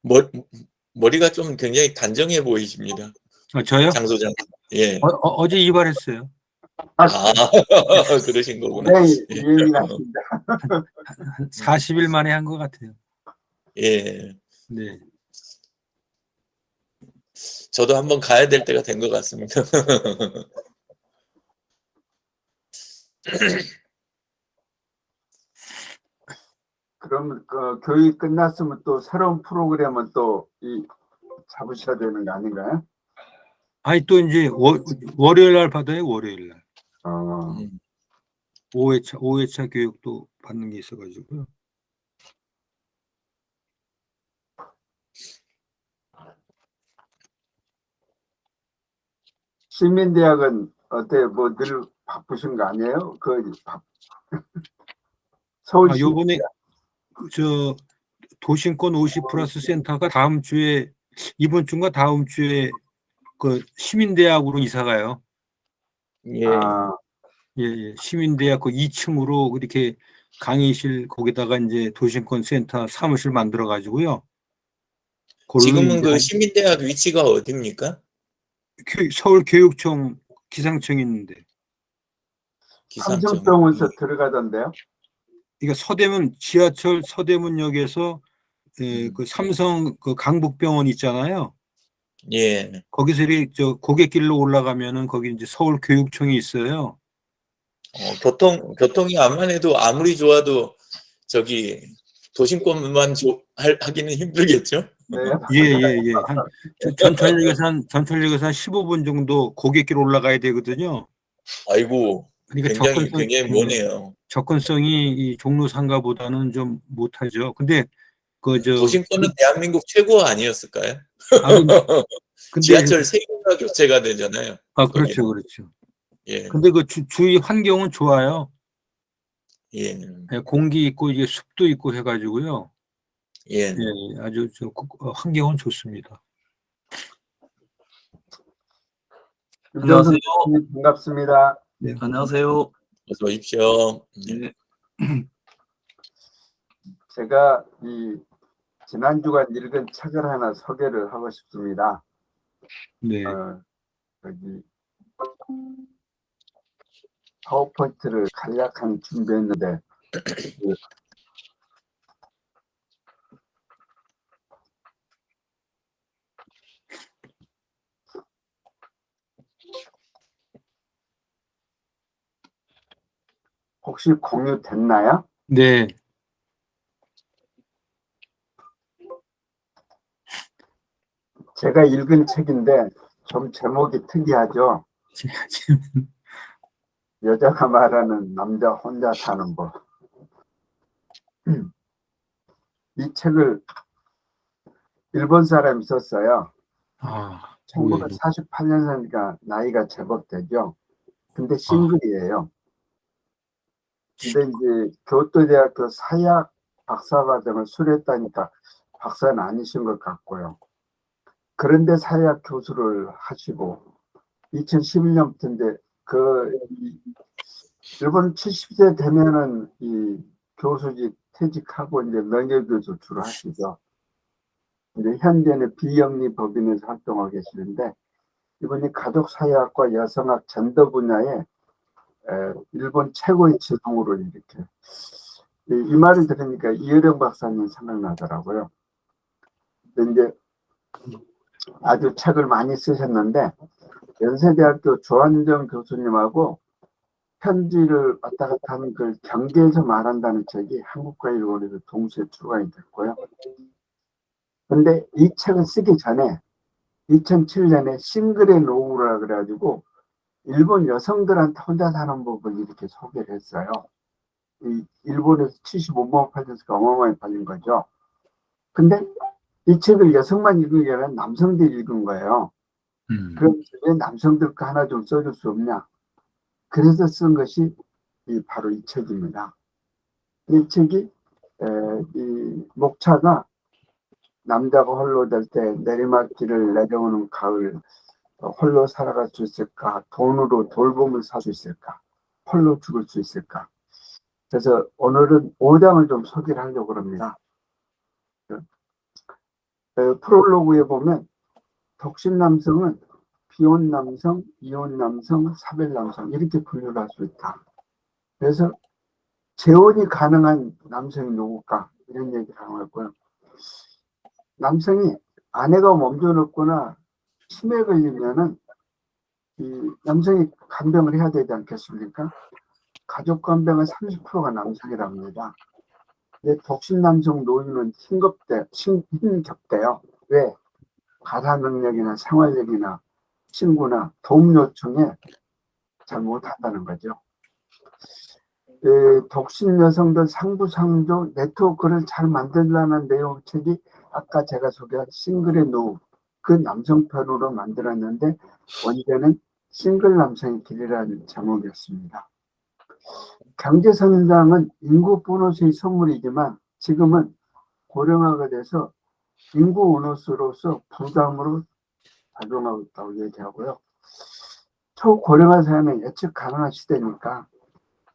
머 머리가 좀 굉장히 단정해 보이십니다. 저요? 장 소장님. 예. 어제 이발했어요. 아 그러신 거구나. 네, 예. 유행이랍니다. 40일 만에 한 것 같아요. 예. 네. 저도 한번 가야 될 때가 된 것 같습니다. 그러면 그 교육 끝났으면 또 새로운 프로그램은 또 잡으셔야 되는 거 아닌가요? 아니 또 이제 월요일 날 받아요. 월요일 날. 5회차 교육도 받는 게 있어가지고요. 시민대학은 어때요? 뭐 늘 바쁘신 거 아니에요? 서울시. 요번에 저 도심권 50+ 센터가 다음 주에, 이번 주인가 다음 주에 그 시민대학으로 이사 가요. 예. 예. 시민대학 그 2층으로 이렇게 강의실, 거기다가 이제 도심권 센터 사무실 만들어 가지고요. 지금은 그 시민대학 위치가 어디입니까? 서울교육청 기상청이 있는데. 삼성병원에서 들어가던데요? 그러니까 지하철 서대문역에서 그 삼성 그 강북병원 있잖아요. 예. 거기서 저 고갯길로 올라가면은 거기 이제 서울교육청이 있어요. 교통이 암만 해도 아무리 좋아도 저기 도심권만 하기는 힘들겠죠? 네. 예. 전철역에서 한 15분 정도 고갯길 올라가야 되거든요. 아이고, 그러니까 굉장히 머네요. 접근성이 이 종로상가보다는 좀 못하죠. 근데 도심권은 대한민국 최고 아니었을까요? 근데 지하철 3개가 교체가 되잖아요. 그렇죠. 예. 근데 그 주위 환경은 좋아요. 예. 공기 있고 이게 숲도 있고 해가지고요. 예. 아주 환경은 좋습니다. 안녕하세요. 반갑습니다. 네, 안녕하세요. 어서 오십시오. 네. 제가 지난 주간 읽은 책을 하나 소개를 하고 싶습니다. 네. 여기 파워포인트를 간략한 준비했는데 혹시 공유됐나요? 네. 제가 읽은 책인데 좀 제목이 특이하죠. 여자가 말하는 남자 혼자 사는 법. 이 책을 일본 사람이 썼어요. 1948년생이니까 나이가 제법 되죠. 근데 싱글이에요. 근데 이제 교토대학교 사약 박사과정을 수료했다니까 박사는 아니신 것 같고요. 그런데 사약 교수를 하시고 2011년부터인데 일본 70세 되면은 이 교수직 퇴직하고 이제 명예교수 주로 하시죠. 이제 현재는 비영리 법인에서 활동하고 계시는데 이분이 가족사회학과 여성학 전도 분야에 일본 최고의 지성으로 이렇게 이 말을 들으니까 이효령 박사님 생각나더라고요. 근데 이제 아주 책을 많이 쓰셨는데 연세대학교 조한정 교수님하고 편지를 왔다 갔다 하는 걸 경계에서 말한다는 책이 한국과 일본에서 동시에 출간이 됐고요. 근데 이 책을 쓰기 전에 2007년에 싱글의 노후라 그래가지고 일본 여성들한테 혼자 사는 법을 이렇게 소개를 했어요. 일본에서 75만 팔려서 어마어마하게 팔린 거죠. 근데 이 책을 여성만 읽은 게 아니라 남성들이 읽은 거예요. 그럼 왜 남성들 거 하나 좀 써줄 수 없냐? 그래서 쓴 것이 바로 이 책입니다. 이 책이 이 목차가 남자가 홀로 될 때 내리막길을 내려오는 가을 홀로 살아갈 수 있을까? 돈으로 돌봄을 살 수 있을까? 홀로 죽을 수 있을까? 그래서 오늘은 5장을 좀 소개를 하려고 합니다. 프롤로그에 보면 독신 남성은 비혼 남성, 이혼 남성, 사별 남성 이렇게 분류를 할 수 있다. 그래서 재혼이 가능한 남성이 누굴까 이런 얘기를 하고 있고요. 남성이 아내가 먼저 늙거나 치매 걸리면은 이 남성이 간병을 해야 되지 않겠습니까? 가족 간병은 30%가 남성이랍니다. 근데 독신 남성 노인은 힘겹대요. 왜? 가사 능력이나 생활력이나 친구나 도움 요청에 잘 못한다는 거죠. 독신 여성들 상부상조 네트워크를 잘 만들라는 내용 책이 아까 제가 소개한 싱글의 노후 그 남성 편으로 만들었는데 원제는 싱글 남성의 길이라는 제목이었습니다. 경제성장은 인구 보너스의 선물이지만 지금은 고령화가 돼서 인구 보너스로서 부담으로 작용하고 있다고 얘기하고요. 초고령화 사회는 예측 가능한 시대니까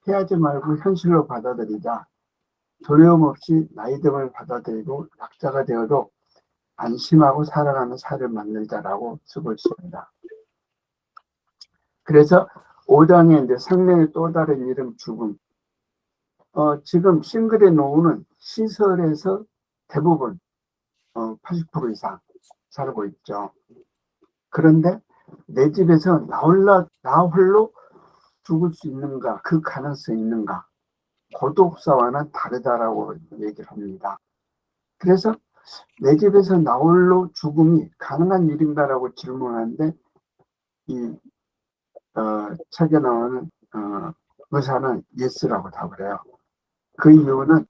피하지 말고 현실로 받아들이자. 두려움 없이 나이 듦을 받아들이고 약자가 되어도 안심하고 살아가는 사회를 만들자라고 쓰고 있습니다. 그래서 5장에 이제 생명의 또 다른 이름 죽음. 지금 싱글의 노후는 시설에서 대부분 80% 이상 살고 있죠. 그런데 내 집에서 나 홀로 죽을 수 있는가, 그 가능성이 있는가, 고독사와는 다르다라고 얘기를 합니다. 그래서 내 집에서 나 홀로 죽음이 가능한 일인가라고 질문하는데 이 책에 나오는 의사는 예스라고 답을 해요. 그 이유는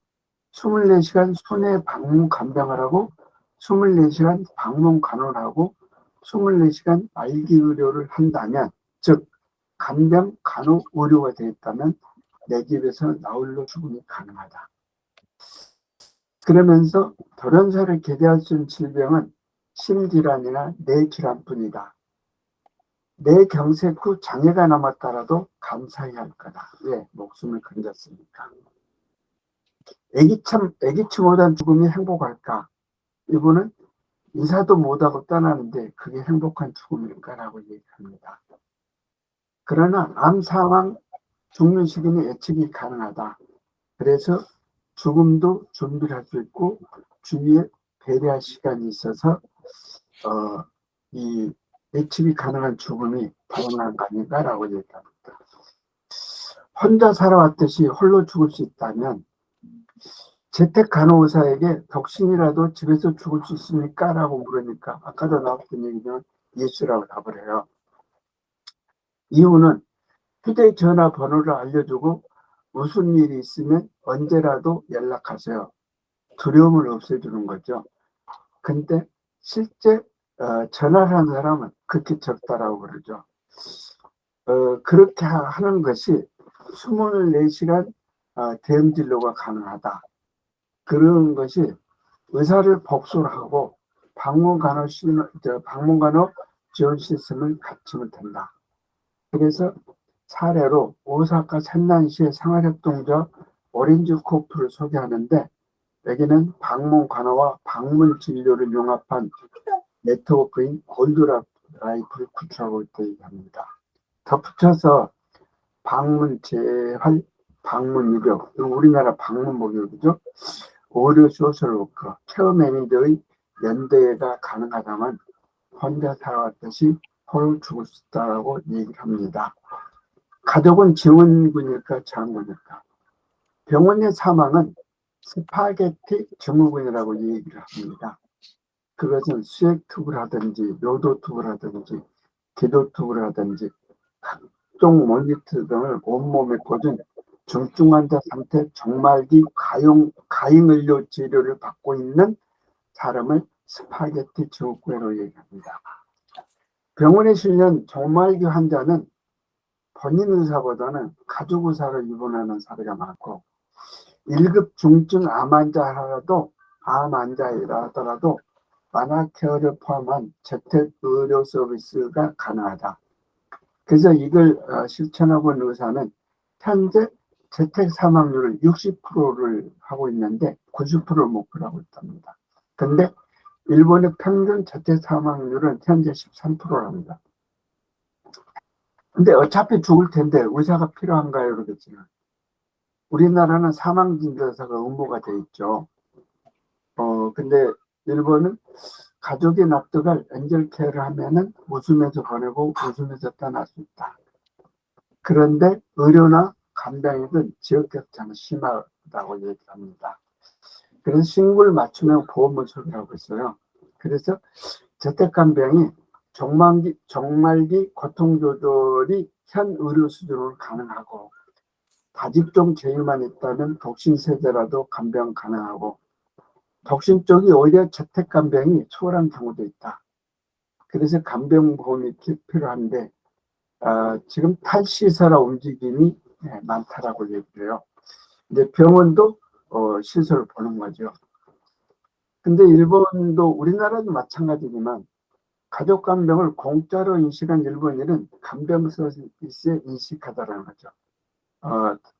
24시간 손에 방문 간병을 하고 24시간 방문 간호를 하고 24시간 말기 의료를 한다면 즉 간병 간호 의료가 되어 있다면 내 집에서 나 홀로 죽음이 가능하다. 그러면서 돌연사를 기대할 수 있는 질병은 심질환이나 뇌질환뿐이다. 내 경색 후 장애가 남았더라도 감사해야 할 거다. 왜? 목숨을 건졌으니까. 애기치보단 죽음이 행복할까? 이분은 인사도 못하고 떠나는데 그게 행복한 죽음일까라고 얘기합니다. 그러나 암 상황 죽는 시기는 예측이 가능하다. 그래서 죽음도 준비를 할 수 있고 주위에 배려할 시간이 있어서 이 예측이 가능한 죽음이 다양한 거 아닌가라고 얘기합니다. 혼자 살아왔듯이 홀로 죽을 수 있다면 재택 간호사에게 독신이라도 집에서 죽을 수 있습니까? 라고 물으니까 아까도 나왔던 얘기는 예스라고 답을 해요. 이유는 휴대전화 번호를 알려주고 무슨 일이 있으면 언제라도 연락하세요. 두려움을 없애주는 거죠. 근데 실제 전화를 하는 사람은 그렇게 적다라고 그러죠. 그렇게 하는 것이 24시간 대응진료가 가능하다. 그런 것이 의사를 복수를 하고 방문간호 지원 시스템을 갖추면 된다. 그래서 사례로 오사카 샌난시의 생활협동조 오렌지 코프를 소개하는데 여기는 방문 간호와 방문 진료를 융합한 네트워크인 골드라이프를 구축하고 있다고 얘기합니다. 덧붙여서 방문 재활, 방문 입역, 우리나라 방문 목욕이죠. 의료 소셜워커, 케어 매니저의 연대가 가능하다면 혼자 살아왔듯이 홀로 죽을 수 있다고 얘기를 합니다. 가족은 지원군일까 장군일까? 병원의 사망은 스파게티 증후군이라고 얘기를 합니다. 그것은 수액투브를 하든지 요도투브를 하든지 기도투브를 하든지 각종 모니터 등을 온몸에 꽂은 중증 환자 상태 정말기 가잉의료 치료를 받고 있는 사람을 스파게티 증후군으로 얘기합니다. 병원에 실린 정말기 환자는 본인 의사보다는 가족 의사를 입원하는 사례가 많고 1급 중증 암 환자라도 하더라도 만화케어를 포함한 재택 의료 서비스가 가능하다. 그래서 이걸 실천하고 있는 의사는 현재 재택 사망률을 60%를 하고 있는데 90%를 목표로 하고 있답니다. 근데 일본의 평균 자퇴 사망률은 현재 13%랍니다. 근데 어차피 죽을 텐데 의사가 필요한가요? 그러겠지만 우리나라는 사망진료사가 의무가 돼 있죠. 근데 일본은 가족이 납득할 엔젤 케어를 하면은 웃으면서 보내고 웃으면서 떠날 수 있다. 그런데 의료나 간병이든 지역격차는 심하다고 얘기합니다. 그래서 신고를 맞추면 보험을 소개하고 있어요. 그래서 재택간병이 정말기 고통 조절이 현 의료 수준으로 가능하고 다직종 제휴만 있다면 독신 세대라도 간병 가능하고 독신 쪽이 오히려 재택간병이 수월한 경우도 있다. 그래서 간병보험이 필요한데 지금 탈시설화 움직임이 많다라고 얘기해요. 이제 병원도 시설을 보는 거죠. 근데 일본도 우리나라도 마찬가지지만 가족 간병을 공짜로 인식한 일본인은 간병 서비스에 인식하다라는 거죠.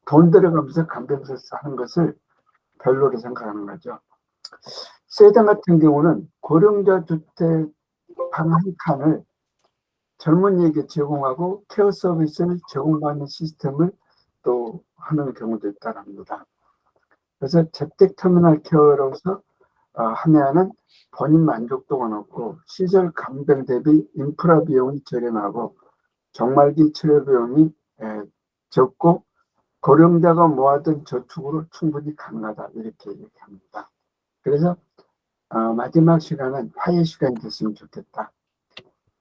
돈 들어가면서 간병 서비스 하는 것을 별로로 생각하는 거죠. 세당 같은 경우는 고령자 주택 방 한 칸을 젊은이에게 제공하고 케어 서비스를 제공받는 시스템을 또 하는 경우도 있다랍니다. 그래서 재택터미널 케어로서 하면은 본인 만족도가 높고 시설 간병 대비 인프라 비용이 저렴하고 정말기 치료 비용이 적고 고령자가 모아둔 저축으로 충분히 가능하다 이렇게 얘기합니다. 그래서 마지막 시간은 화해 시간이 됐으면 좋겠다.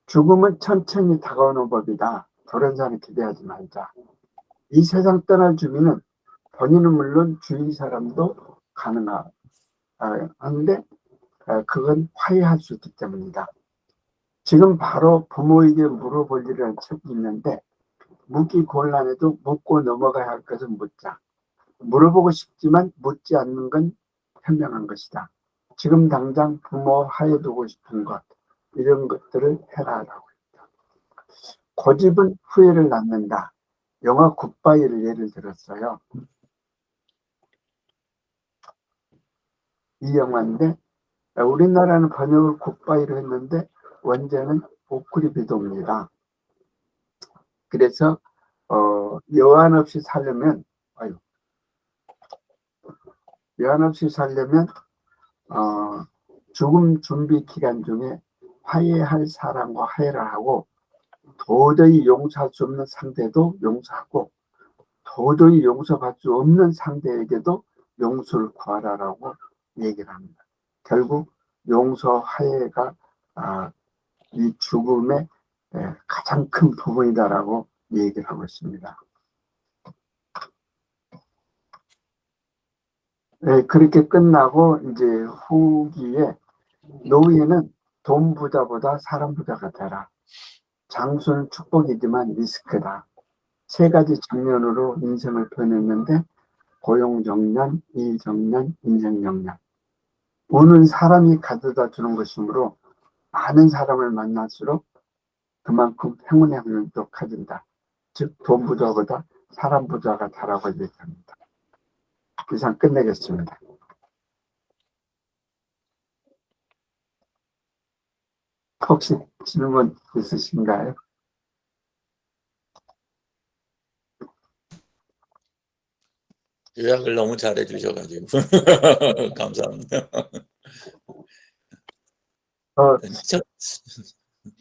죽음은 천천히 다가오는 법이다. 돌연사는 기대하지 말자. 이 세상 떠날 주민은 본인은 물론 주위 사람도 가능한데 그건 화해할 수 있기 때문이다. 지금 바로 부모에게 물어볼 일이라는 책이 있는데 묻기 곤란해도 묻고 넘어가야 할 것은 묻자. 물어보고 싶지만 묻지 않는 건 현명한 것이다. 지금 당장 부모 화해두고 싶은 것 이런 것들을 해라라고 했다. 고집은 후회를 낳는다. 영화 굿바이를 예를 들었어요. 이 영화인데 우리나라는 번역을 굿바이로 했는데 원제는 오크리비도입니다. 그래서 여한 없이 살려면 죽음 준비 기간 중에 화해할 사람과 화해를 하고 도저히 용서할 수 없는 상대도 용서하고 도저히 용서받을 수 없는 상대에게도 용서를 구하라라고 얘기를 합니다. 결국 용서 화해가 이 죽음의 가장 큰 부분이다라고 얘기를 하고 있습니다. 그렇게 끝나고 이제 후기에 노예는 돈 부자보다 사람 부자가 되라. 장수는 축복이지만 리스크다. 세 가지 정년으로 인생을 표현했는데 고용정년, 일정년, 인생정년. 운은 사람이 가져다 주는 것이므로 많은 사람을 만날수록 그만큼 행운의 확률도 커진다. 즉 돈 부자보다 사람 부자가 되라고 얘기합니다. 이상 끝내겠습니다. 혹시 질문 있으신가요? 요약을 너무 잘해 주셔가지고 감사합니다.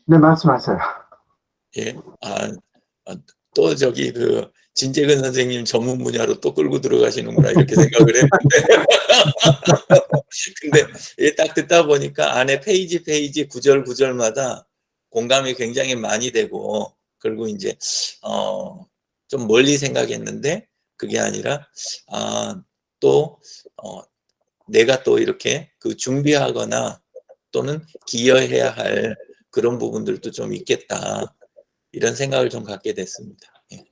네, 말씀하세요. 예, 또 저기 그 진재근 선생님 전문 분야로 또 끌고 들어가시는구나 이렇게 생각을 했는데 근데 딱 듣다 보니까 안에 페이지 구절마다 공감이 굉장히 많이 되고 그리고 이제 좀 멀리 생각했는데 그게 아니라 또 내가 또 이렇게 그 준비하거나 또는 기여해야 할 그런 부분들도 좀 있겠다 이런 생각을 좀 갖게 됐습니다. 예.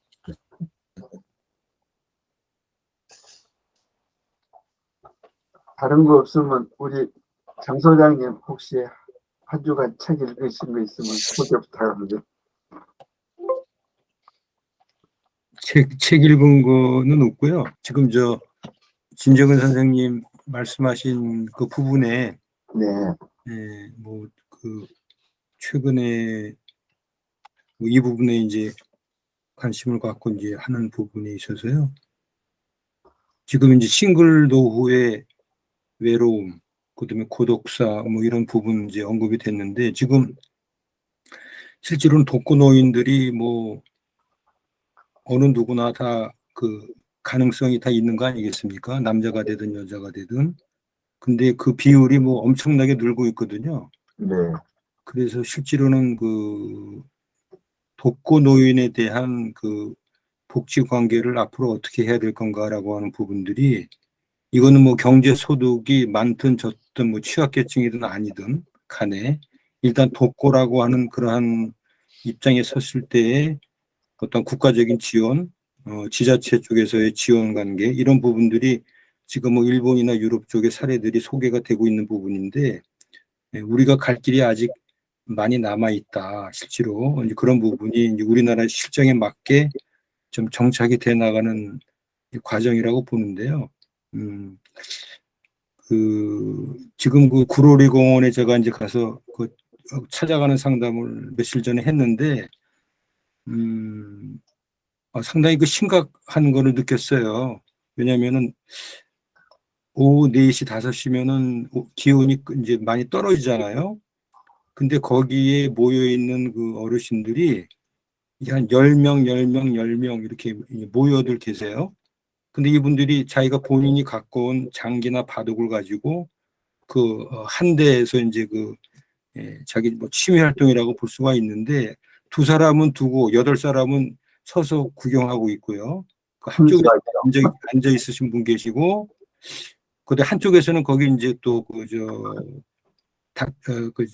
다른 거 없으면 우리 장 소장님 혹시 한 주간 책 읽으신 거 있으면 소개 부탁합니다. 책 읽은 거는 없고요. 지금 진정은 선생님 말씀하신 그 부분에 네. 최근에 이 부분에 이제 관심을 갖고 이제 하는 부분이 있어서요. 지금 이제 싱글 노후의 외로움, 그다음에 고독사 뭐 이런 부분 이제 언급이 됐는데 지금 실제로는 독거노인들이 뭐 어느 누구나 다 그 가능성이 다 있는 거 아니겠습니까? 남자가 되든 여자가 되든. 근데 그 비율이 뭐 엄청나게 늘고 있거든요. 네. 그래서 실제로는 그 독거노인에 대한 그 복지 관계를 앞으로 어떻게 해야 될 건가라고 하는 부분들이 이거는 뭐 경제 소득이 많든 적든 뭐 취약계층이든 아니든 간에 일단 독거라고 하는 그러한 입장에 섰을 때의 어떤 국가적인 지원, 지자체 쪽에서의 지원 관계 이런 부분들이 지금 뭐 일본이나 유럽 쪽의 사례들이 소개가 되고 있는 부분인데 우리가 갈 길이 아직 많이 남아 있다. 실제로 이제 그런 부분이 이제 우리나라 실정에 맞게 좀 정착이 돼 나가는 과정이라고 보는데요. 지금 그 구로리 공원에 제가 이제 가서 그 찾아가는 상담을 며칠 전에 했는데, 상당히 그 심각한 거를 느꼈어요. 왜냐면은 오후 4시, 5시면은 기온이 이제 많이 떨어지잖아요. 근데 거기에 모여 있는 그 어르신들이 한 10명, 10명, 10명 이렇게 모여들 계세요. 근데 이분들이 자기가 본인이 갖고 온 장기나 바둑을 가지고 그 한 대에서 이제 자기 뭐 취미 활동이라고 볼 수가 있는데 두 사람은 두고 8사람은 서서 구경하고 있고요. 그 한쪽에 앉아 있으신 분 계시고, 근데 한쪽에서는 거기 이제 또 그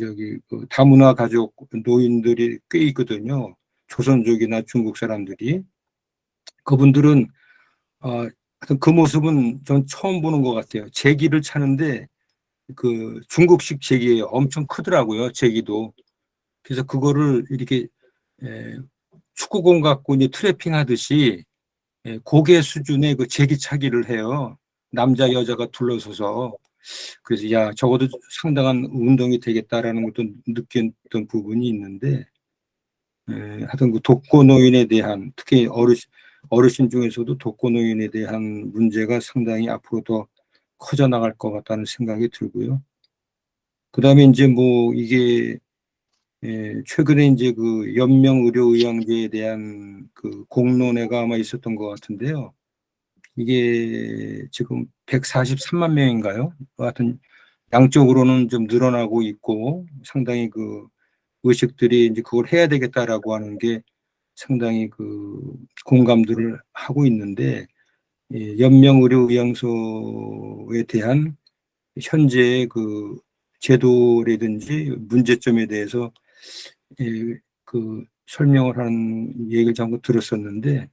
다문화 가족 노인들이 꽤 있거든요. 조선족이나 중국 사람들이. 그분들은 하여튼 그 모습은 전 처음 보는 것 같아요. 제기를 차는데 그 중국식 제기예요. 엄청 크더라고요. 제기도. 그래서 그거를 이렇게 축구공 갖고 이제 트래핑 하듯이 고개 수준의 그 제기차기를 해요. 남자 여자가 둘러서서. 그래서 야 적어도 상당한 운동이 되겠다라는 것도 느꼈던 부분이 있는데 하여튼 그 독거노인에 대한 특히 어르신 중에서도 독거노인에 대한 문제가 상당히 앞으로 더 커져 나갈 것 같다는 생각이 들고요. 그다음에 이제 뭐 이게 최근에 이제 그 연명의료의학제에 대한 그 공론회가 아마 있었던 것 같은데요. 이게 지금 143만 명인가요? 하여튼 양쪽으로는 좀 늘어나고 있고 상당히 그 의식들이 이제 그걸 해야 되겠다라고 하는 게 상당히 그 공감들을 하고 있는데 연명의료의학소에 대한 현재의 그 제도라든지 문제점에 대해서 그 설명을 하는 얘기를 잠깐 들었었는데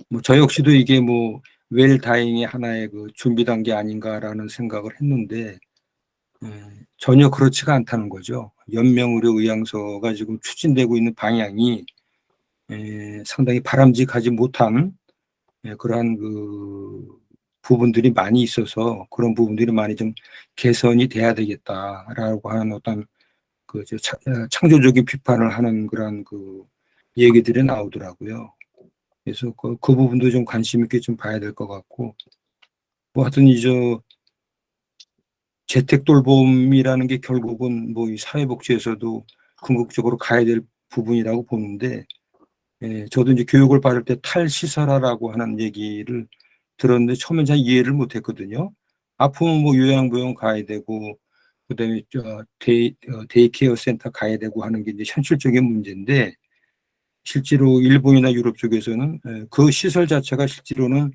뭐 저 역시도 이게 뭐 웰다잉의 하나의 그 준비 단계 아닌가라는 생각을 했는데 전혀 그렇지가 않다는 거죠. 연명의료의학소가 지금 추진되고 있는 방향이 상당히 바람직하지 못한 그러한 그 부분들이 많이 있어서 그런 부분들이 많이 좀 개선이 돼야 되겠다라고 하는 어떤 창조적인 비판을 하는 그런 그 얘기들이 나오더라고요. 그래서 그 부분도 좀 관심 있게 좀 봐야 될 것 같고, 뭐 하여튼 재택돌봄이라는 게 결국은 뭐 이 사회복지에서도 궁극적으로 가야 될 부분이라고 보는데, 저도 이제 교육을 받을 때 탈시설화라고 하는 얘기를 들었는데 처음엔 잘 이해를 못했거든요. 아프면 뭐 요양병원 가야 되고, 그다음에 데이케어 센터 가야 되고 하는 게 이제 현실적인 문제인데 실제로 일본이나 유럽 쪽에서는 그 시설 자체가 실제로는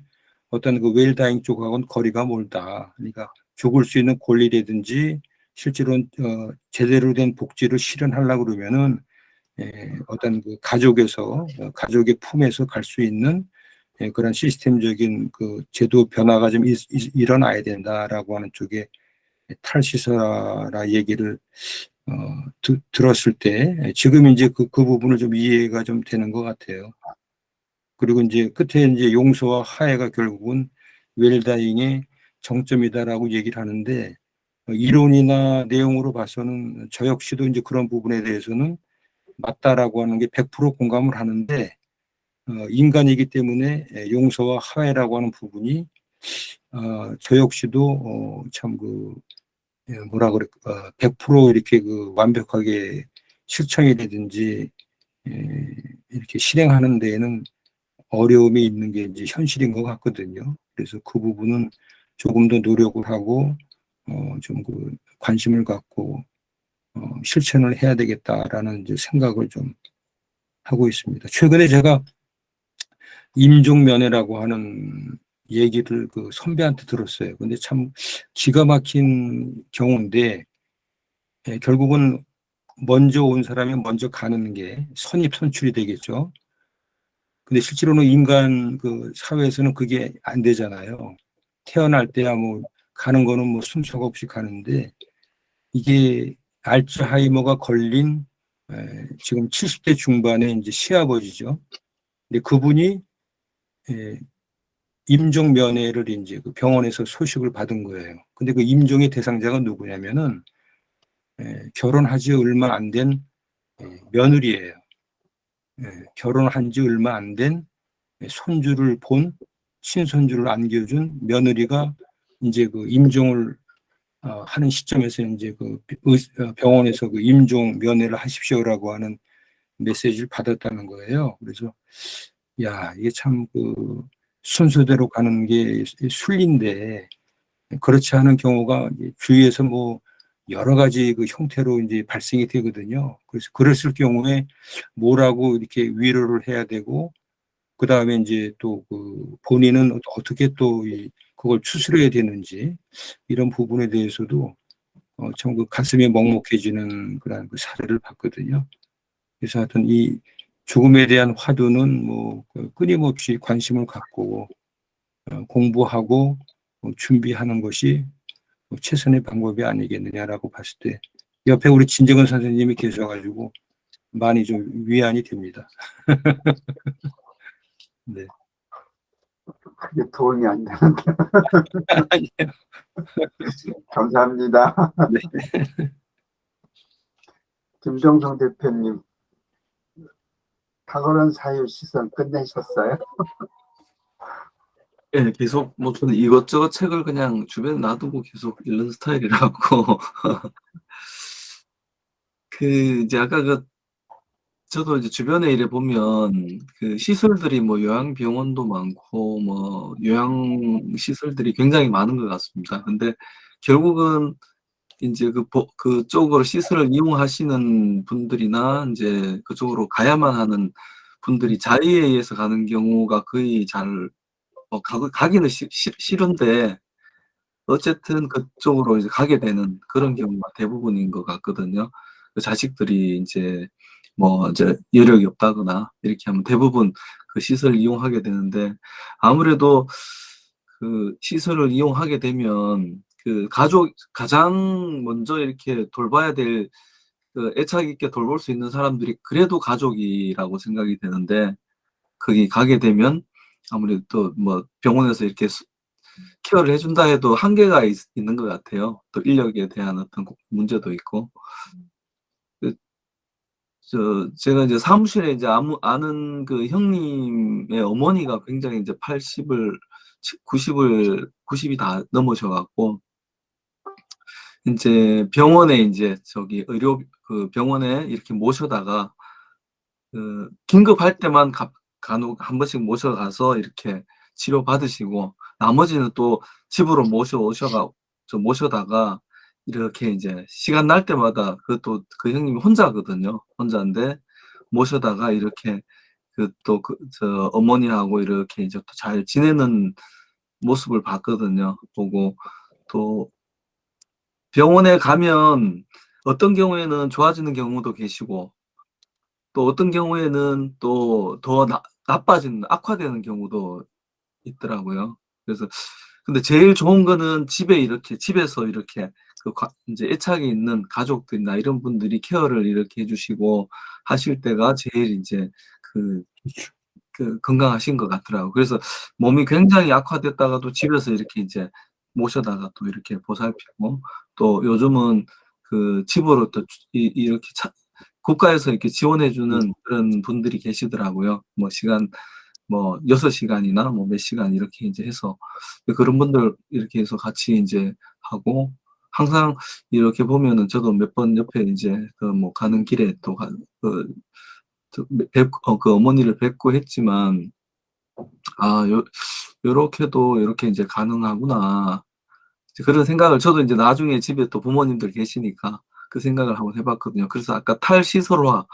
어떤 그 웰다잉 쪽하고는 거리가 멀다. 그러니까 죽을 수 있는 권리라든지 실제로는 제대로 된 복지를 실현하려고 그러면은 어떤 그 가족의 품에서 갈 수 있는 그런 시스템적인 그 제도 변화가 좀 일어나야 된다라고 하는 쪽에 탈시설화 얘기를 들었을 때 지금 이제 그 부분을 좀 이해가 좀 되는 것 같아요. 그리고 이제 끝에 이제 용서와 화해가 결국은 웰다잉의 정점이다라고 얘기를 하는데 이론이나 내용으로 봐서는 저 역시도 이제 그런 부분에 대해서는 맞다라고 하는 게 100% 공감을 하는데, 인간이기 때문에 용서와 화해라고 하는 부분이 저 역시도 참 뭐라 그래, 100% 이렇게 완벽하게 실천이 되든지 이렇게 실행하는 데에는 어려움이 있는 게 이제 현실인 것 같거든요. 그래서 그 부분은 조금 더 노력을 하고 좀 관심을 갖고 실천을 해야 되겠다라는 이제 생각을 좀 하고 있습니다. 최근에 제가 임종면회라고 하는 얘기를 선배한테 들었어요. 근데 참 기가 막힌 경우인데, 결국은 먼저 온 사람이 먼저 가는 게 선입선출이 되겠죠. 근데 실제로는 인간 사회에서는 그게 안 되잖아요. 태어날 때야 뭐 가는 거는 뭐 순서가 없이 가는데, 이게 알츠하이머가 걸린 지금 70대 중반의 이제 시아버지죠. 근데 그분이 임종 면회를 이제 병원에서 소식을 받은 거예요. 근데 그 임종의 대상자가 누구냐면은 결혼한 지 얼마 안 된 며느리예요. 결혼한 지 얼마 안 된 손주를 본 친손주를 안겨준 며느리가 이제 임종을 하는 시점에서 이제 병원에서 임종 면회를 하십시오라고 하는 메시지를 받았다는 거예요. 그래서 야, 이게 참 순서대로 가는 게 순리인데 그렇지 않은 경우가 주위에서 뭐 여러 가지 형태로 이제 발생이 되거든요. 그래서 그랬을 경우에 뭐라고 이렇게 위로를 해야 되고, 그 다음에 이제 또 본인은 어떻게 또 그걸 추스려야 되는지, 이런 부분에 대해서도 참 가슴이 먹먹해지는 그런 사례를 봤거든요. 그래서 하여튼 이 죽음에 대한 화두는 뭐 끊임없이 관심을 갖고 공부하고 준비하는 것이 최선의 방법이 아니겠느냐라고 봤을 때, 옆에 우리 진정은 선생님이 계셔가지고 많이 좀 위안이 됩니다. 네. 그게 도움이 안 되는데. 감사합니다. 네. 김정성 대표님, 탁월한 사유 시선 끝내셨어요? 예, 계속 뭐 저는 이것저것 책을 그냥 주변에 놔두고 계속 읽는 스타일이라고. 이제 아까 저도 이제 주변에 이래 보면 시설들이 뭐 요양병원도 많고 뭐 요양시설들이 굉장히 많은 것 같습니다. 근데 결국은 이제 그쪽으로 시설을 이용하시는 분들이나 이제 그쪽으로 가야만 하는 분들이 자의에 의해서 가는 경우가 거의 잘 가기는 싫은데 어쨌든 그쪽으로 이제 가게 되는 그런 경우가 대부분인 것 같거든요. 그 자식들이 이제 뭐 이제 여력이 없다거나 이렇게 하면 대부분 그 시설을 이용하게 되는데, 아무래도 그 시설을 이용하게 되면 가장 먼저 이렇게 돌봐야 될 애착 있게 돌볼 수 있는 사람들이 그래도 가족이라고 생각이 되는데, 거기 가게 되면 아무래도 또 뭐 병원에서 이렇게 케어를 해준다 해도 한계가 있는 것 같아요. 또 인력에 대한 어떤 문제도 있고. 제가 이제 사무실에 이제 아는 그 형님의 어머니가 굉장히 이제 90이 다 넘으셔갖고, 이제 병원에 이제 병원에 이렇게 모셔다가 긴급할 때만 간혹 한 번씩 모셔가서 이렇게 치료 받으시고, 나머지는 또 집으로 모셔다가 이렇게 이제 시간 날 때마다 그것도 그 형님이 혼자거든요. 혼자인데 모셔다가 이렇게 어머니하고 이렇게 이제 또 잘 지내는 모습을 봤거든요. 보고 또 병원에 가면 어떤 경우에는 좋아지는 경우도 계시고, 또 어떤 경우에는 또 더 나빠지는, 악화되는 경우도 있더라고요. 그래서 근데 제일 좋은 거는 집에서 이렇게 이제 애착이 있는 가족들이나 이런 분들이 케어를 이렇게 해주시고 하실 때가 제일 이제 건강하신 것 같더라고요. 그래서 몸이 굉장히 악화됐다가도 집에서 이렇게 이제 모셔다가 또 이렇게 보살피고, 또 요즘은 그 집으로 또 이렇게 국가에서 이렇게 지원해주는 그런 분들이 계시더라고요. 뭐 시간, 뭐 6시간이나 뭐 몇 시간 이렇게 이제 해서 그런 분들 이렇게 해서 같이 이제 하고, 항상 이렇게 보면은 저도 몇 번 옆에 이제 그 뭐 가는 길에 또 그 어머니를 뵙고 했지만, 아, 요렇게도 이렇게 이제 가능하구나. 이제 그런 생각을 저도 이제 나중에 집에 또 부모님들 계시니까 그 생각을 한번 해봤거든요. 그래서 아까 탈시설화,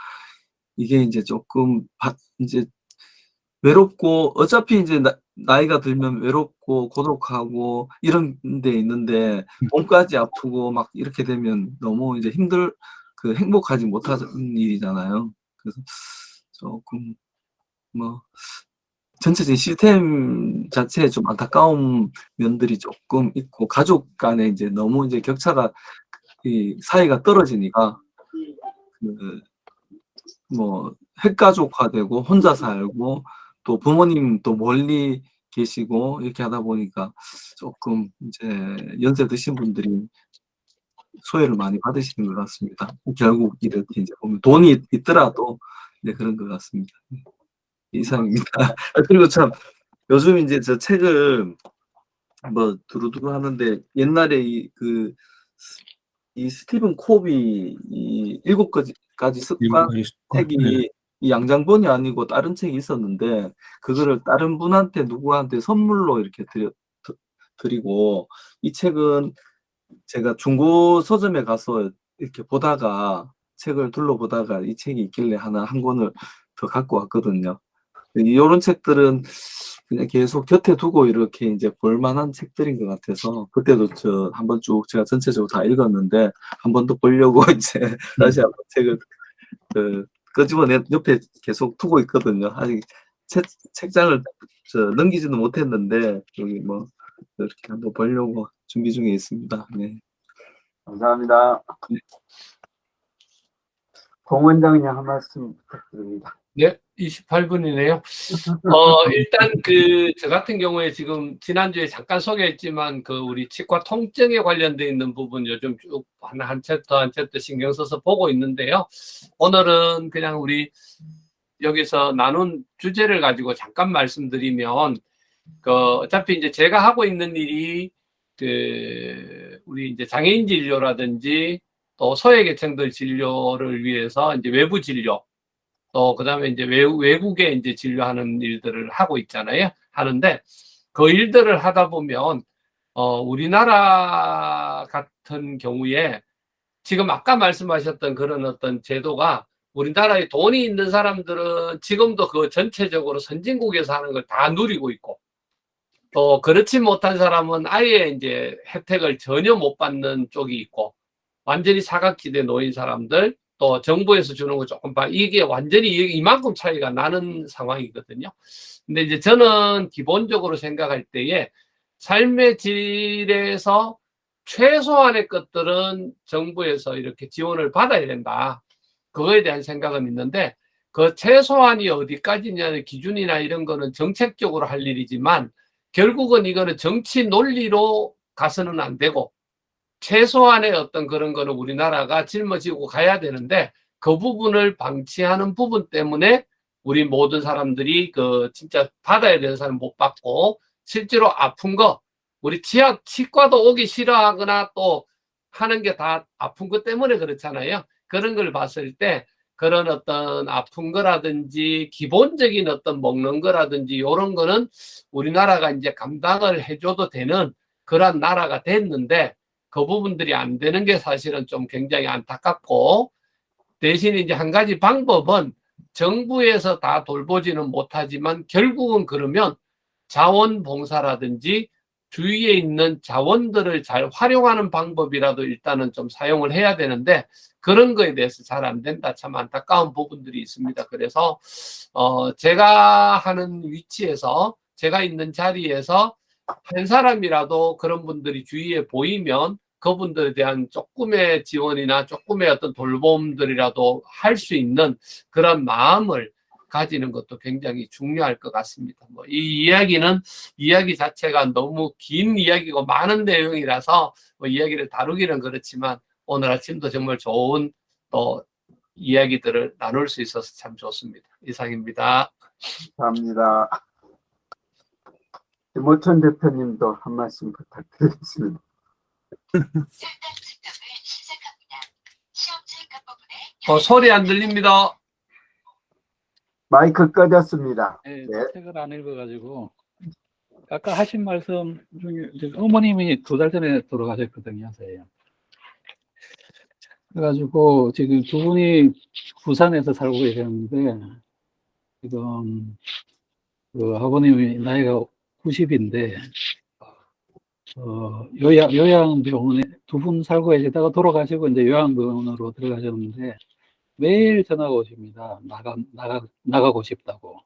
이게 이제 조금 이제 외롭고, 어차피 이제 나이가 들면 외롭고 고독하고 이런 데 있는데 몸까지 아프고 막 이렇게 되면 너무 이제 행복하지 못하는 일이잖아요. 그래서 조금 뭐 전체적인 시스템 자체에 좀 안타까운 면들이 조금 있고, 가족 간에 이제 너무 이제 격차가, 이 사이가 떨어지니까 뭐 핵가족화되고 혼자 살고, 또 부모님 또 멀리 계시고 이렇게 하다 보니까 조금 이제 연세 드신 분들이 소외를 많이 받으시는 것 같습니다. 결국 이렇게 이제 보면 돈이 있더라도 네, 그런 것 같습니다. 이상입니다. 그리고 참 요즘 이제 저 책을 뭐 두루두루 하는데, 옛날에 이 스티븐 코비 이 7가지 습관 책이 이 양장본이 아니고 다른 책이 있었는데, 그거를 다른 분한테 누구한테 선물로 이렇게 드리고, 이 책은 제가 중고 서점에 가서 이렇게 보다가, 책을 둘러보다가 이 책이 있길래 한 권을 더 갖고 왔거든요. 이런 책들은 그냥 계속 곁에 두고 이렇게 이제 볼만한 책들인 것 같아서, 그때도 한번 쭉 제가 전체적으로 다 읽었는데 한 번 더 보려고 이제 다시 한번 책을 끄집어내 옆에 계속 두고 있거든요. 아직 책장을 넘기지는 못했는데 여기 뭐 이렇게 한번 보려고 준비 중에 있습니다. 네. 감사합니다. 네. 공 원장님 한 말씀 부탁드립니다. 네, 28분이네요. 일단 저 같은 경우에 지금 지난주에 잠깐 소개했지만 우리 치과 통증에 관련돼 있는 부분 요즘 쭉 한 챕터 한 챕터 신경 써서 보고 있는데요. 오늘은 그냥 우리 여기서 나눈 주제를 가지고 잠깐 말씀드리면, 어차피 이제 제가 하고 있는 일이 우리 이제 장애인 진료라든지 또 소외계층들 진료를 위해서 이제 외부 진료, 또 그다음에 이제 외국에 이제 진료하는 일들을 하고 있잖아요. 하는데 그 일들을 하다 보면 우리나라 같은 경우에 지금 아까 말씀하셨던 그런 어떤 제도가, 우리나라에 돈이 있는 사람들은 지금도 그 전체적으로 선진국에서 하는 걸 다 누리고 있고, 또 그렇지 못한 사람은 아예 이제 혜택을 전혀 못 받는 쪽이 있고, 완전히 사각지대에 놓인 사람들, 또 정부에서 주는 거 조금 이게 완전히 이만큼 차이가 나는 상황이거든요. 근데 이제 저는 기본적으로 생각할 때에 삶의 질에서 최소한의 것들은 정부에서 이렇게 지원을 받아야 된다. 그거에 대한 생각은 있는데, 그 최소한이 어디까지냐는 기준이나 이런 거는 정책적으로 할 일이지만, 결국은 이거는 정치 논리로 가서는 안 되고, 최소한의 어떤 그런 거는 우리나라가 짊어지고 가야 되는데, 그 부분을 방치하는 부분 때문에 우리 모든 사람들이 진짜 받아야 되는 사람 못 받고, 실제로 아픈 거, 우리 치과도 오기 싫어하거나 또 하는 게 다 아픈 것 때문에 그렇잖아요. 그런 걸 봤을 때 그런 어떤 아픈 거라든지 기본적인 어떤 먹는 거라든지 이런 거는 우리나라가 이제 감당을 해줘도 되는 그런 나라가 됐는데, 그 부분들이 안 되는 게 사실은 좀 굉장히 안타깝고, 대신 이제 한 가지 방법은 정부에서 다 돌보지는 못하지만 결국은 그러면 자원봉사라든지 주위에 있는 자원들을 잘 활용하는 방법이라도 일단은 좀 사용을 해야 되는데, 그런 거에 대해서 잘 안 된다. 참 안타까운 부분들이 있습니다. 그래서 제가 하는 위치에서, 제가 있는 자리에서 한 사람이라도 그런 분들이 주위에 보이면 그분들에 대한 조금의 지원이나 조금의 어떤 돌봄들이라도 할 수 있는 그런 마음을 가지는 것도 굉장히 중요할 것 같습니다. 뭐 이 이야기 자체가 너무 긴 이야기고 많은 내용이라서 뭐 이야기를 다루기는 그렇지만 오늘 아침도 정말 좋은 또 이야기들을 나눌 수 있어서 참 좋습니다. 이상입니다. 감사합니다. 김호천 대표님도 한 말씀 부탁드리겠습니다. 소리 안 들립니다. 마이크 꺼졌습니다. 네, 네. 책을 안 읽어가지고 아까 하신 말씀 중에 이제 어머님이 2달 전에 돌아가셨거든요, 선생님. 그래가지고 지금 두 분이 부산에서 살고 계셨는데 지금 그 아버님이 나이가 90인데 요양병원에 두 분 살고 계시다가 돌아가시고 이제 요양병원으로 들어가셨는데 매일 전화가 오십니다. 나가고 싶다고.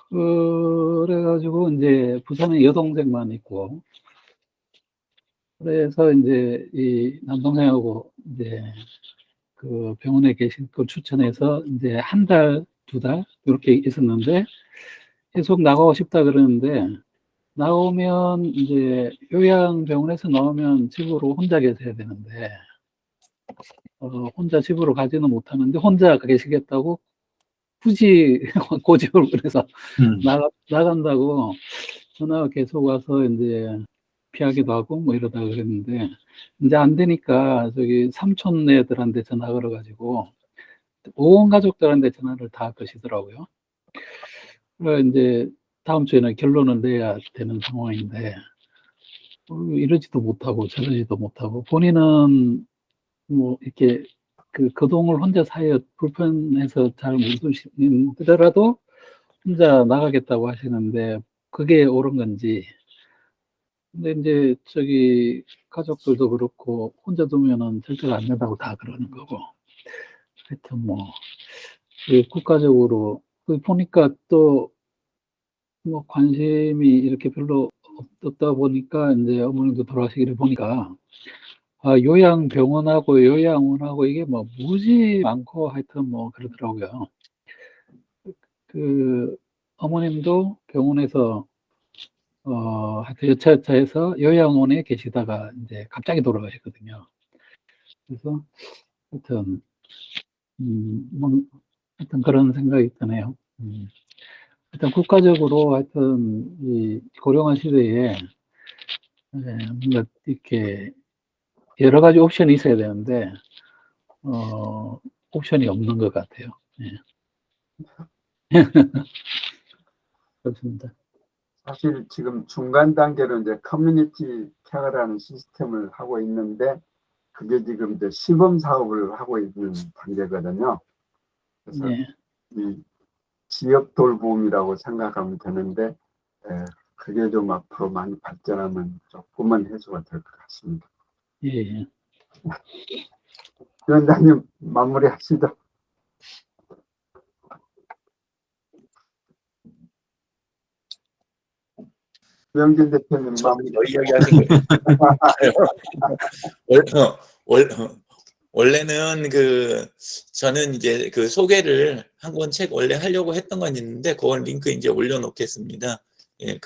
그래가지고 이제 부산에 여동생만 있고 그래서 이제 이 남동생하고 이제 그 병원에 계신 걸 추천해서 이제 1달, 2달 이렇게 있었는데 계속 나가고 싶다 그러는데 나오면 이제 요양병원에서 나오면 집으로 혼자 계셔야 되는데 혼자 집으로 가지는 못하는데 혼자 계시겠다고 굳이 고집을 부려서 나간다고 전화가 계속 와서 이제 피하기도 하고 뭐 이러다가 그랬는데 이제 안 되니까 저기 삼촌 애들한테 전화 걸어가지고 온 가족들한테 전화를 다 거시더라고요. 그래서 이제 다음 주에는 결론을 내야 되는 상황인데 이러지도 못하고 저러지도 못하고 본인은 뭐 이렇게 그 거동을 혼자 사이에 불편해서 잘 못 오시더라도 혼자 나가겠다고 하시는데 그게 옳은 건지. 근데 이제 저기 가족들도 그렇고 혼자 두면은 절대로 안 된다고 다 그러는 거고. 하여튼 뭐 국가적으로 보니까 또 뭐 관심이 이렇게 별로 없다 보니까 이제 어머님도 돌아가시기를 보니까 요양병원하고 요양원하고 이게 뭐 무지 많고 하여튼 뭐 그러더라고요. 그 어머님도 병원에서 하여튼 여차여차해서 요양원에 계시다가 이제 갑자기 돌아가셨거든요. 그래서 하여튼 뭐 하여튼 그런 생각이 드네요. 일단 국가적으로 하여튼 이 고령화 시대에 뭔가 이렇게 여러 가지 옵션이 있어야 되는데 옵션이 없는 것 같아요. 예. 그렇습니다. 사실 지금 중간 단계로 이제 커뮤니티 케어라는 시스템을 하고 있는데 그게 지금 이제 시범 사업을 하고 있는 단계거든요. 그래서 예. 이 지역 돌봄이라고 생각하면 되는데 그게 좀 앞으로 많이 발전하면 조금만 해소가 될 것 같습니다. 예. 위원장님 마무리하시죠. 명진 대표님 마무리. 저 이야기하신 거예요. 원래는 저는 이제 그 소개를 한 권 책 원래 하려고 했던 건 있는데 그건 링크 이제 올려놓겠습니다. 예,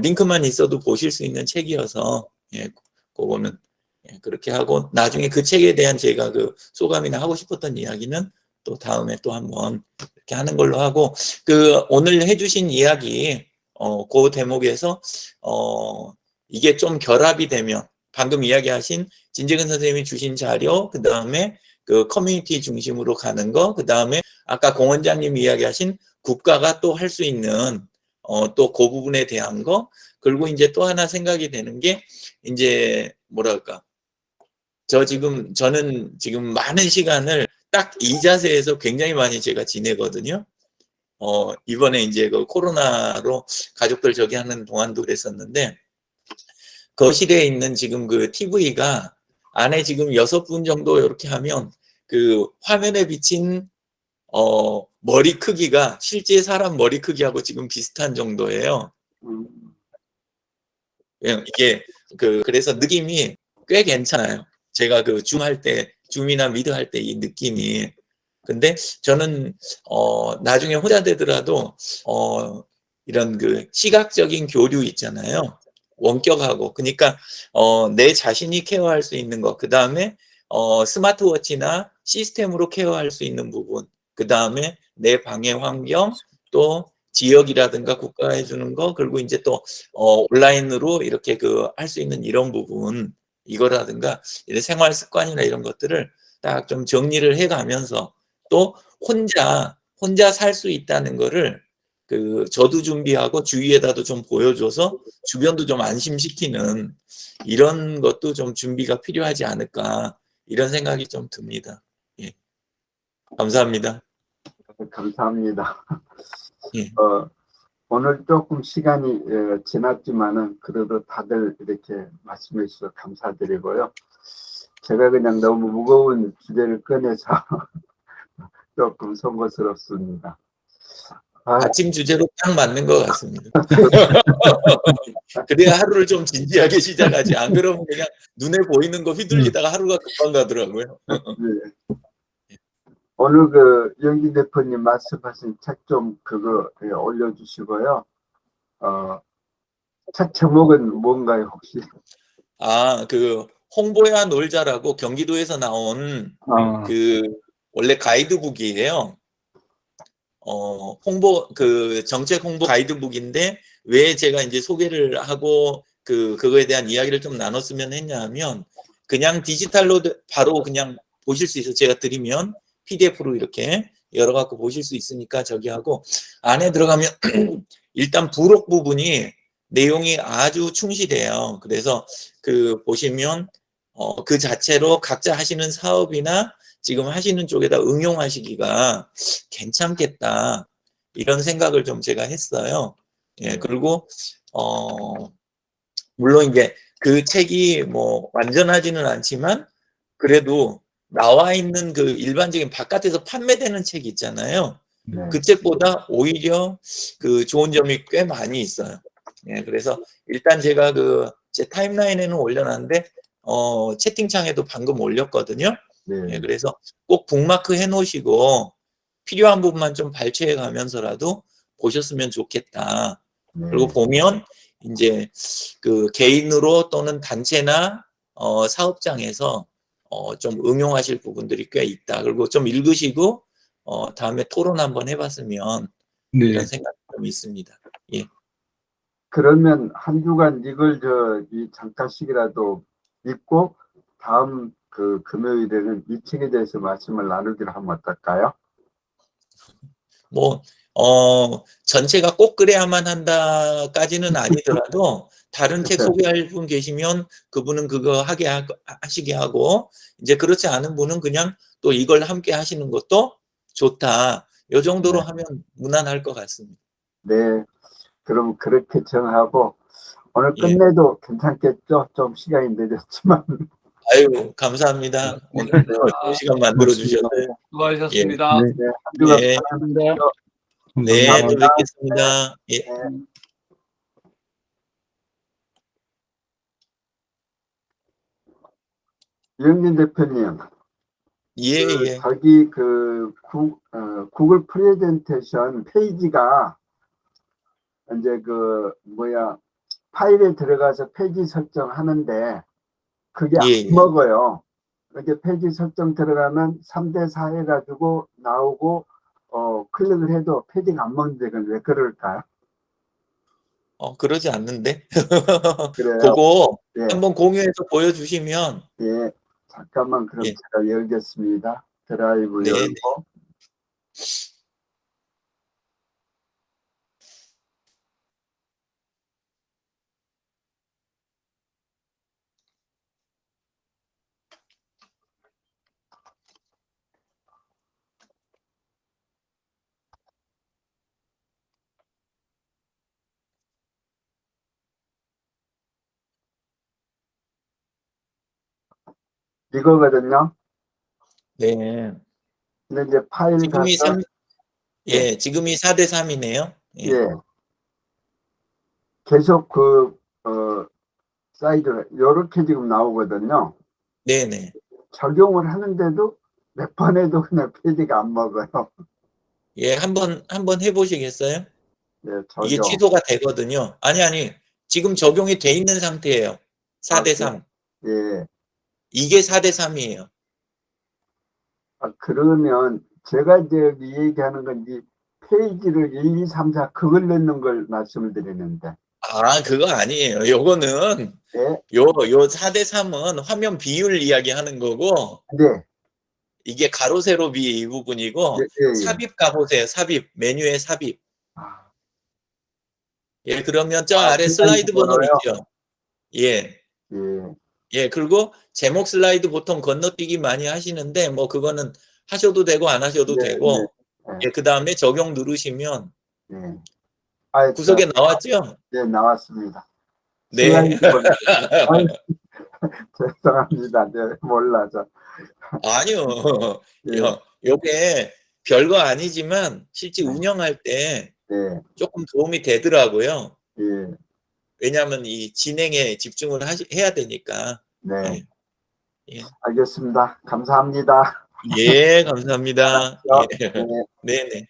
링크만 있어도 보실 수 있는 책이어서 예, 그거는 예, 그렇게 하고 나중에 그 책에 대한 제가 그 소감이나 하고 싶었던 이야기는 또 다음에 또 한번 이렇게 하는 걸로 하고 오늘 해주신 이야기 그 대목에서 이게 좀 결합이 되면 방금 이야기하신 진재근 선생님이 주신 자료, 그 다음에 그 커뮤니티 중심으로 가는 거, 그 다음에 아까 공 원장님 이야기하신 국가가 또 할 수 있는 또 그 부분에 대한 거, 그리고 이제 또 하나 생각이 되는 게 이제 뭐랄까, 저는 지금 많은 시간을 딱 이 자세에서 굉장히 많이 제가 지내거든요. 이번에 이제 그 코로나로 가족들 저기 하는 동안도 그랬었는데, 거실에 있는 지금 그 TV가 안에 지금 6분 정도 이렇게 하면 그 화면에 비친 머리 크기가 실제 사람 머리 크기하고 지금 비슷한 정도예요. 이게 그래서 느낌이 꽤 괜찮아요. 제가 줌이나 미드 할 때 이 느낌이 근데 저는 나중에 혼자 되더라도 이런 그 시각적인 교류 있잖아요. 원격하고. 그러니까 내 자신이 케어할 수 있는 거. 그다음에 스마트워치나 시스템으로 케어할 수 있는 부분. 그다음에 내 방해 환경, 또 지역이라든가 국가가 해주는 거, 그리고 이제 또 온라인으로 이렇게 그 할 수 있는 이런 부분, 이거라든가 이런 생활 습관이나 이런 것들을 딱 좀 정리를 해가면서 또 혼자 살 수 있다는 거를 그 저도 준비하고 주위에다도 좀 보여줘서 주변도 좀 안심시키는 이런 것도 좀 준비가 필요하지 않을까, 이런 생각이 좀 듭니다. 예. 감사합니다. 감사합니다. 예. 오늘 조금 시간이 지났지만은 그래도 다들 이렇게 말씀해 주셔서 감사드리고요. 제가 그냥 너무 무거운 주제를 꺼내서 조금 송구스럽습니다. 아침 주제로 딱 맞는 것 같습니다. 그래야 하루를 좀 진지하게 시작하지. 안 그러면 그냥 눈에 보이는 거 휘둘리다가 하루가 금방 가더라고요. 네. 오늘 그 영기 대표님 말씀하신 책 좀 그거 올려주시고요. 책 제목은 뭔가요, 혹시? 그 홍보야 놀자라고 경기도에서 나온 그 원래 가이드북이에요. 정책 홍보 가이드북인데 왜 제가 이제 소개를 하고 그거에 대한 이야기를 좀 나눴으면 했냐면, 그냥 디지털로 바로 그냥 보실 수 있어요. 제가 드리면 PDF로 이렇게 열어갖고 보실 수 있으니까 저기 하고, 안에 들어가면 일단 부록 부분이 내용이 아주 충실해요. 그래서 그 보시면 그 자체로 각자 하시는 사업이나 지금 하시는 쪽에다 응용하시기가 괜찮겠다, 이런 생각을 좀 제가 했어요. 예, 그리고 물론 이제 그 책이 뭐 완전하지는 않지만 그래도 나와 있는 그 일반적인 바깥에서 판매되는 책 있잖아요. 네. 그 책보다 오히려 그 좋은 점이 꽤 많이 있어요. 예, 그래서 일단 제가 제 타임라인에는 올려놨는데 채팅창에도 방금 올렸거든요. 네. 예, 그래서 꼭 북마크 해놓으시고 필요한 부분만 좀 발췌해 가면서라도 보셨으면 좋겠다. 네. 그리고 보면 이제 그 개인으로 또는 단체나 사업장에서 좀 응용하실 부분들이 꽤 있다. 그리고 좀 읽으시고 다음에 토론 한번 해봤으면 네. 이런 생각이 좀 있습니다. 예. 그러면 한 주간 이걸 이 잠깐씩이라도 읽고 다음 그 금요일에는 이 책에 대해서 말씀을 나누기로 하면 어떨까요? 뭐 전체가 꼭 그래야만 한다까지는 아니더라도 다른 책 소개할 분 계시면 그분은 그거 하시게 하고, 이제 그렇지 않은 분은 그냥 또 이걸 함께 하시는 것도 좋다, 요 정도로 네. 하면 무난할 것 같습니다. 네. 그럼 그렇게 정하고 오늘 예. 끝내도 괜찮겠죠? 좀 시간이 늦었지만. 아유, 감사합니다. 오늘 좋은 시간 만들어 주셔서. 수고하셨습니다. 네. 한 주간 예. 편안하십시오. 네, 또 뵙겠습니다. 예. 네. 유영진 대표님, 예. 저기 구글 프레젠테이션 페이지가 이제 파일에 들어가서 페이지 설정하는데 그게 안 예. 먹어요. 이렇게 페이지 설정 들어가면 3대4 해가지고 나오고 클릭을 해도 페이지가 안 먹는데 그건 왜 그럴까요? 그러지 않는데. 그래요. 그거 예. 한번 공유해서 보여주시면. 예. 잠깐만 그럼 예. 제가 열겠습니다. 드라이브 네, 열고. 이거거든요. 네. 근데 이제 파일 지금이 가서 지금이 4대3이네요. 예. 예. 계속 사이드가 이렇게 지금 나오거든요. 네네. 적용을 하는데도 몇 번 해도 그냥 PD가 안 먹어요. 예, 한번 해보시겠어요? 예, 이게 저죠. 취소가 되거든요. 아니, 지금 적용이 돼 있는 상태예요. 4대 3. 예. 이게 4대 3이에요. 그러면 제가 이제 여기 얘기하는 건 이 페이지를 1, 2, 3, 4 그걸 넣는 걸 말씀을 드리는데. 아, 그거 아니에요. 요거는, 예. 요 4대 3은 화면 비율 이야기하는 거고, 네. 이게 가로, 세로, 비 이 부분이고, 예. 삽입 가보세요. 삽입. 메뉴에 삽입. 아, 예, 그러면 저 아래 시간이 슬라이드 번호 멀어요. 있죠? 예. 예. 예, 그리고 제목 슬라이드 보통 건너뛰기 많이 하시는데, 뭐, 그거는 하셔도 되고, 안 하셔도 네, 되고, 네. 예, 그 다음에 적용 누르시면 예. 아, 구석에 나왔죠? 네, 나왔습니다. 네. 슬라이드 보내. 아이, 죄송합니다. 네, 몰라서. 아니요. 예. 요게 별거 아니지만, 실제 네. 운영할 때 예. 조금 도움이 되더라고요. 예. 왜냐하면 이 진행에 집중을 해야 되니까. 네. 예. 알겠습니다. 감사합니다. 예, 감사합니다. 예. 네. 네네.